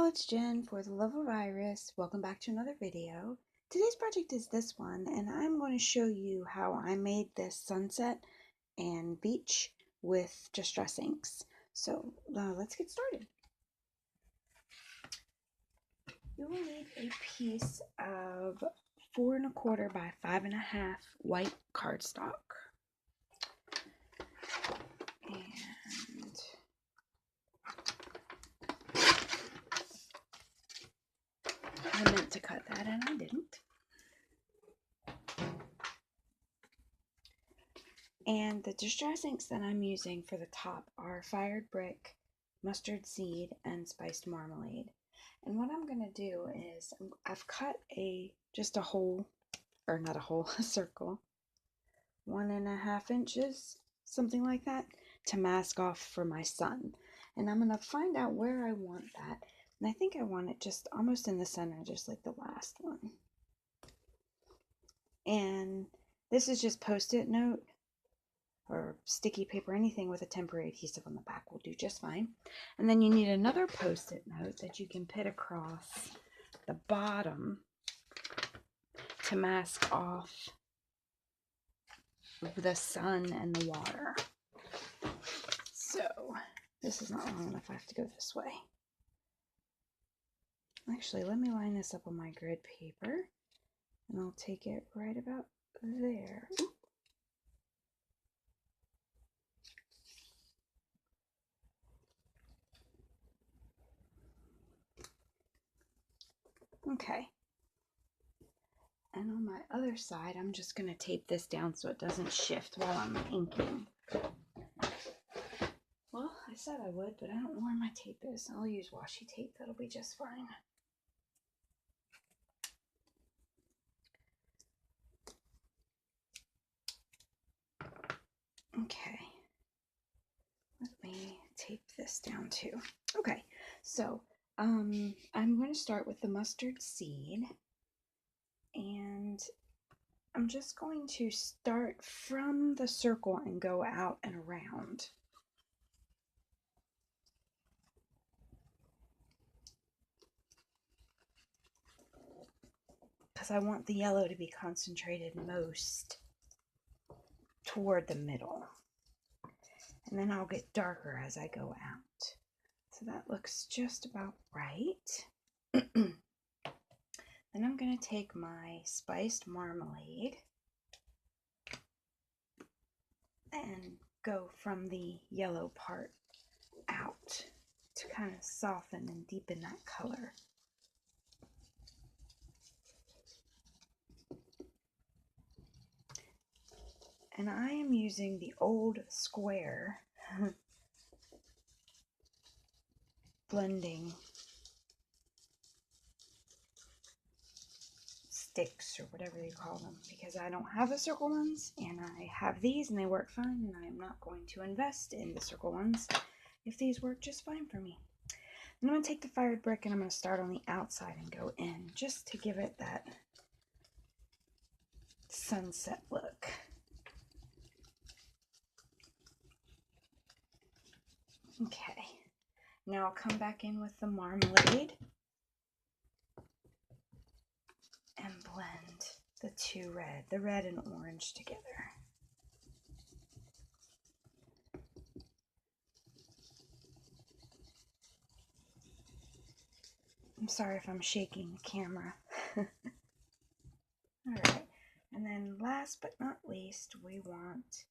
y'all, it's Jen for the love of Iris. Welcome back to another video. Today's project is this one, and I'm going to show you how I made this sunset and beach with distress inks. So let's get started. You will need a piece of 4 1/4 by 5 1/2 white cardstock. And I meant to cut that and I didn't. And the distress inks that I'm using for the top are Fired Brick, Mustard Seed, and Spiced Marmalade. And what I'm going to do is I've cut just a hole, or not a hole, a circle, 1 1/2 inches, something like that, to mask off for my sun. And I'm going to find out where I want that. And I think I want it just almost in the center, just like the last one. And this is just Post-it note or sticky paper, anything with a temporary adhesive on the back will do just fine. And then you need another Post-it note that you can put across the bottom to mask off the sun and the water. So this is not long enough, I have to go this way. Actually, let me line this up on my grid paper and I'll take it right about there. Okay. And on my other side, I'm just going to tape this down so it doesn't shift while I'm inking. Well, I said I would, but I don't know where my tape is. I'll use washi tape. That'll be just fine. Okay. Let me tape this down too. Okay, so I'm going to start with the mustard seed. And I'm just going to start from the circle and go out and around. Because I want the yellow to be concentrated most toward the middle. And then I'll get darker as I go out. So that looks just about right. Then I'm going to take my spiced marmalade and go from the yellow part out to kind of soften and deepen that color. And I am using the old square blending sticks or whatever you call them, because I don't have the circle ones and I have these and they work fine, and I am not going to invest in the circle ones if these work just fine for me. And I'm going to take the fired brick and I'm going to start on the outside and go in just to give it that sunset look. Okay, now I'll come back in with the marmalade and blend the two the red and orange together. I'm sorry if I'm shaking the camera. Alright, and then last but not least, we want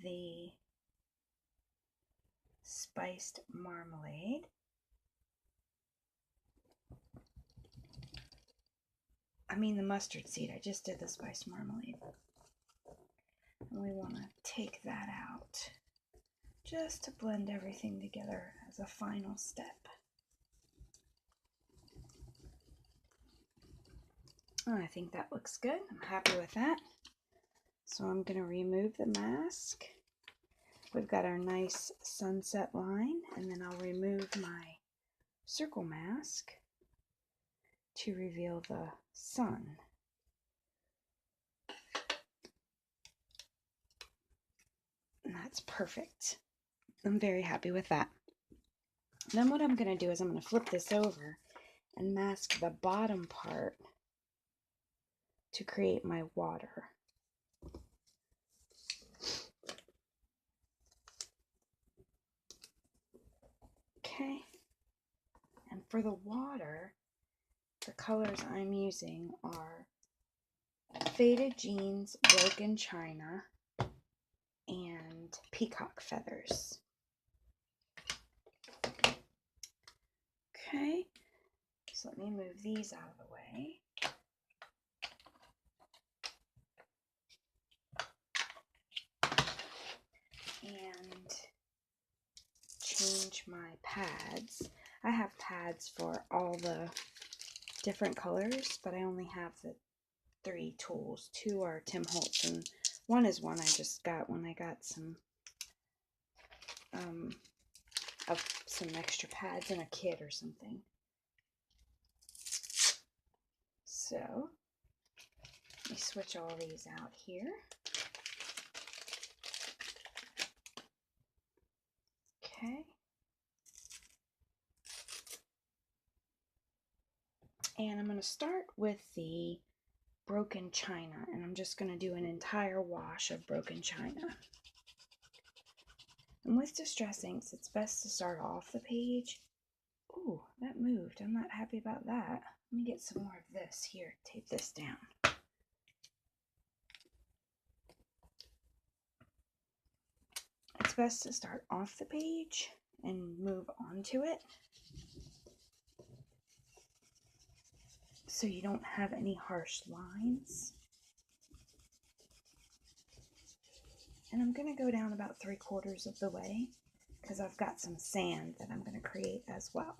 the spiced marmalade. I mean the mustard seed. I just did the spiced marmalade. And we want to take that out just to blend everything together as a final step. Oh, I think that looks good. I'm happy with that. So I'm going to remove the mask. We've got our nice sunset line, and then I'll remove my circle mask to reveal the sun. And that's perfect. I'm very happy with that. Then what I'm going to do is I'm going to flip this over and mask the bottom part to create my water. Okay, and for the water, the colors I'm using are Faded Jeans, Broken China, and Peacock Feathers. Okay, so let me move these out of the way. And change my pads. I have pads for all the different colors, but I only have the 3 tools. 2 are Tim Holtz, and one is one I just got when I got some of some extra pads in a kit or something. So let me switch all these out here. Okay. And I'm going to start with the Broken China, and I'm just going to do an entire wash of Broken China. And with distress inks, it's best to start off the page. Ooh, that moved. I'm not happy about that. Let me get some more of this. Here, tape this down. It's best to start off the page and move onto it, so you don't have any harsh lines. And I'm going to go down about 3/4 of the way because I've got some sand that I'm going to create as well.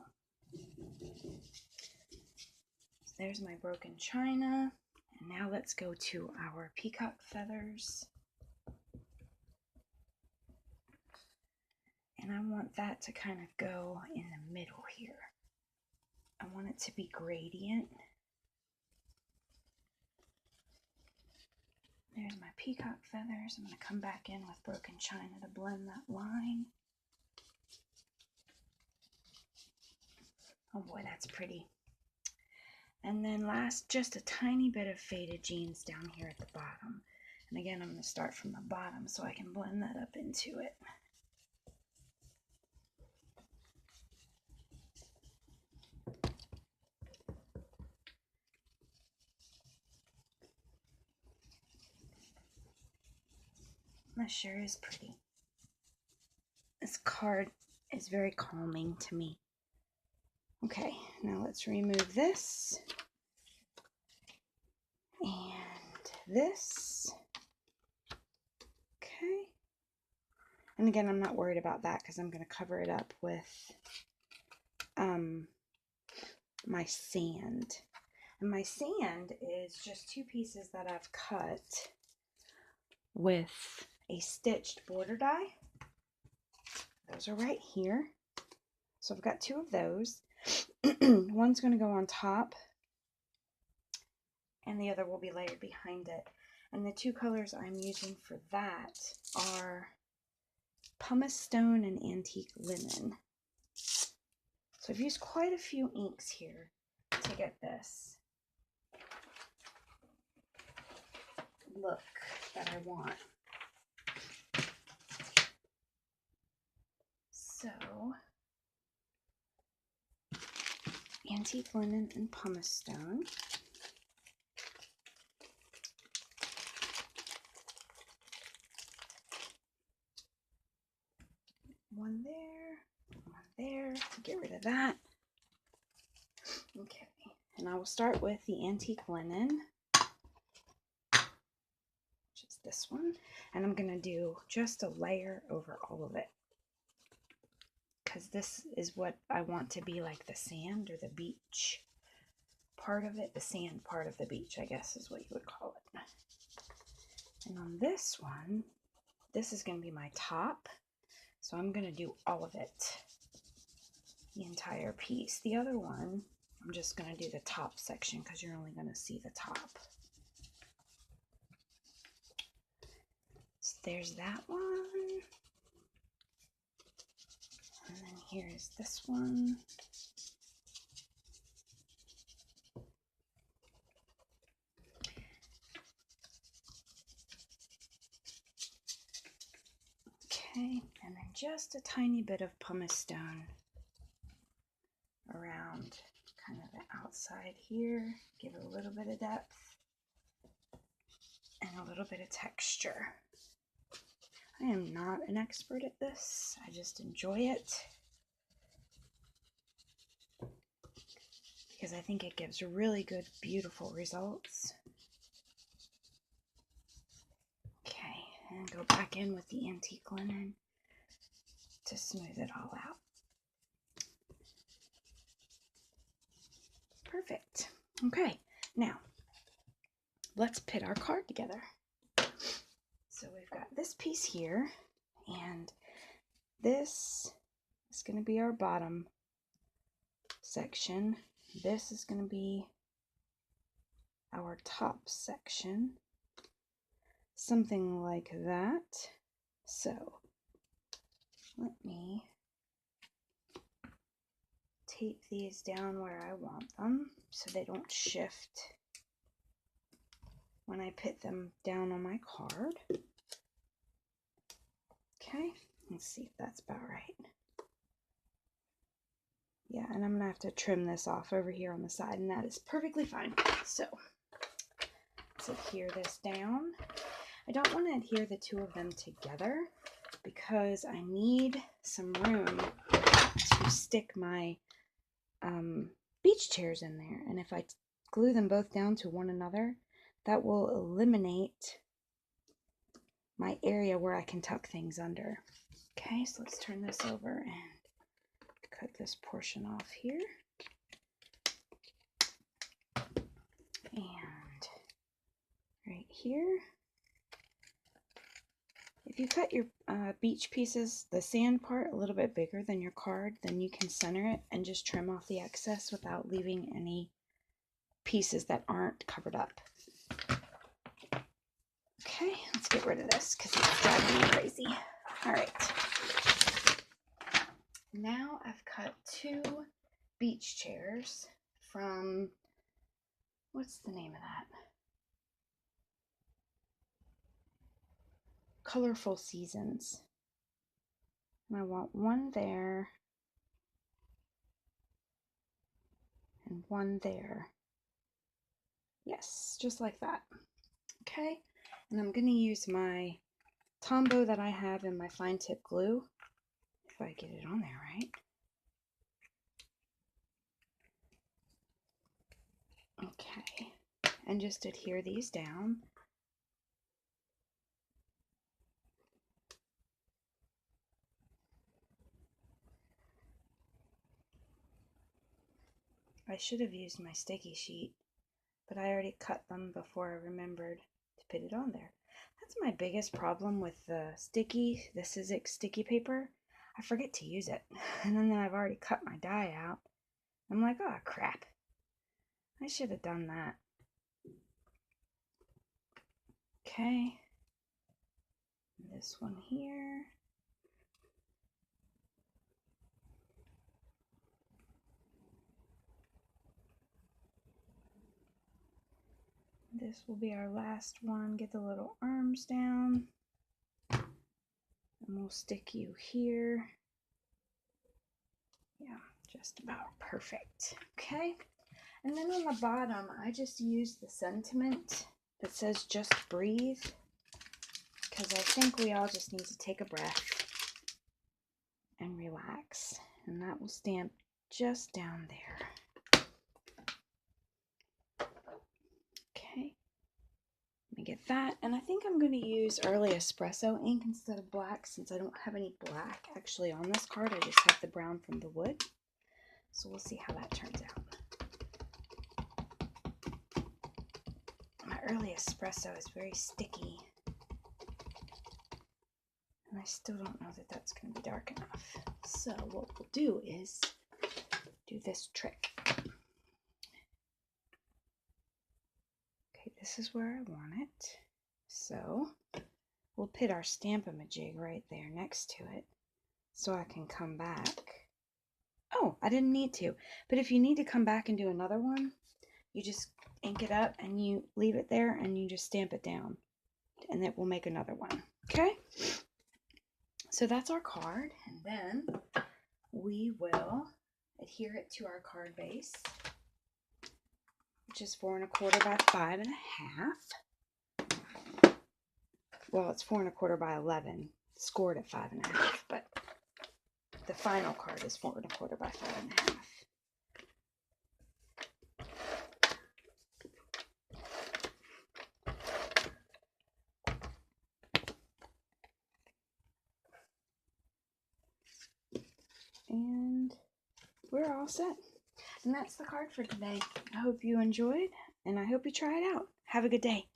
So there's my Broken China. And now let's go to our Peacock Feathers. And I want that to kind of go in the middle here. I want it to be gradient. There's my Peacock Feathers. I'm going to come back in with Broken China to blend that line. Oh boy, that's pretty. And then last, just a tiny bit of Faded Jeans down here at the bottom. And again, I'm going to start from the bottom so I can blend that up into it. That sure is pretty. This card is very calming to me. Okay, now let's remove this. And this. Okay. And again, I'm not worried about that because I'm going to cover it up with my sand. And my sand is just 2 pieces that I've cut with a stitched border die. Those are right here. So I've got 2 of those. One's going to go on top, and the other will be layered behind it. And the 2 colors I'm using for that are Pumice Stone and Antique Linen. So I've used quite a few inks here to get this look that I want. So, Antique Linen and Pumice Stone. One there, get rid of that. Okay, and I will start with the Antique Linen, which is this one, and I'm going to do just a layer over all of it, because this is what I want to be like the sand or the beach part of it, the sand part of the beach, I guess is what you would call it. And on this one, this is going to be my top, so I'm going to do all of it, the entire piece. The other one, I'm just going to do the top section because you're only going to see the top. So there's that one. And then here's this one. Okay, and then just a tiny bit of pumice stone around kind of the outside here. Give it a little bit of depth and a little bit of texture. I am not an expert at this. I just enjoy it because I think it gives really good, beautiful results. Okay, and go back in with the antique linen to smooth it all out. Perfect. Okay, now let's put our card together. So we've got this piece here, and this is going to be our bottom section. This is going to be our top section, something like that. So let me tape these down where I want them so they don't shift when I put them down on my card. Okay, let's see if that's about right. Yeah, and I'm gonna have to trim this off over here on the side, and that is perfectly fine. So let's adhere this down. I don't want to adhere the two of them together because I need some room to stick my beach chairs in there, and if I glue them both down to one another, that will eliminate my area where I can tuck things under. Okay, so let's turn this over and cut this portion off here. And right here. If you cut your beach pieces, the sand part, a little bit bigger than your card, then you can center it and just trim off the excess without leaving any pieces that aren't covered up. Okay, let's get rid of this because it's driving me crazy. All right. Now I've cut 2 beach chairs from, what's the name of that? Colorful Seasons. And I want one there and one there. Yes, just like that. Okay, and I'm going to use my Tombow that I have in my fine tip glue, if I get it on there right. Okay, and just adhere these down. I should have used my sticky sheet, but I already cut them before I remembered to put it on there. That's my biggest problem with the the Sizzix sticky paper. I forget to use it, and then I've already cut my die out. I'm like, oh crap, I should have done that. Okay, this one here. This will be our last one. Get the little arms down. And we'll stick you here. Yeah, just about perfect. Okay. And then on the bottom, I just used the sentiment that says just breathe, because I think we all just need to take a breath and relax. And that will stamp just down there. Okay. Let me get that. And I think I'm going to use early espresso ink instead of black, since I don't have any black actually on this card. I just have the brown from the wood. So we'll see how that turns out. My early espresso is very sticky, and I still don't know that that's going to be dark enough. So what we'll do is do this trick. Okay, this is where I want it. So we'll put our Stamp-A-Majig right there next to it, so I can come back Oh, I didn't need to. But if you need to come back and do another one, you just ink it up and you leave it there and you just stamp it down. And it will make another one. Okay? So that's our card. And then we will adhere it to our card base, which is 4 1/4 by 5 1/2. Well, it's 4 1/4 by 11, scored at 5 1/2, but the final card is 4 1/4 by 5 1/2. And we're all set. And that's the card for today. I hope you enjoyed, and I hope you try it out. Have a good day.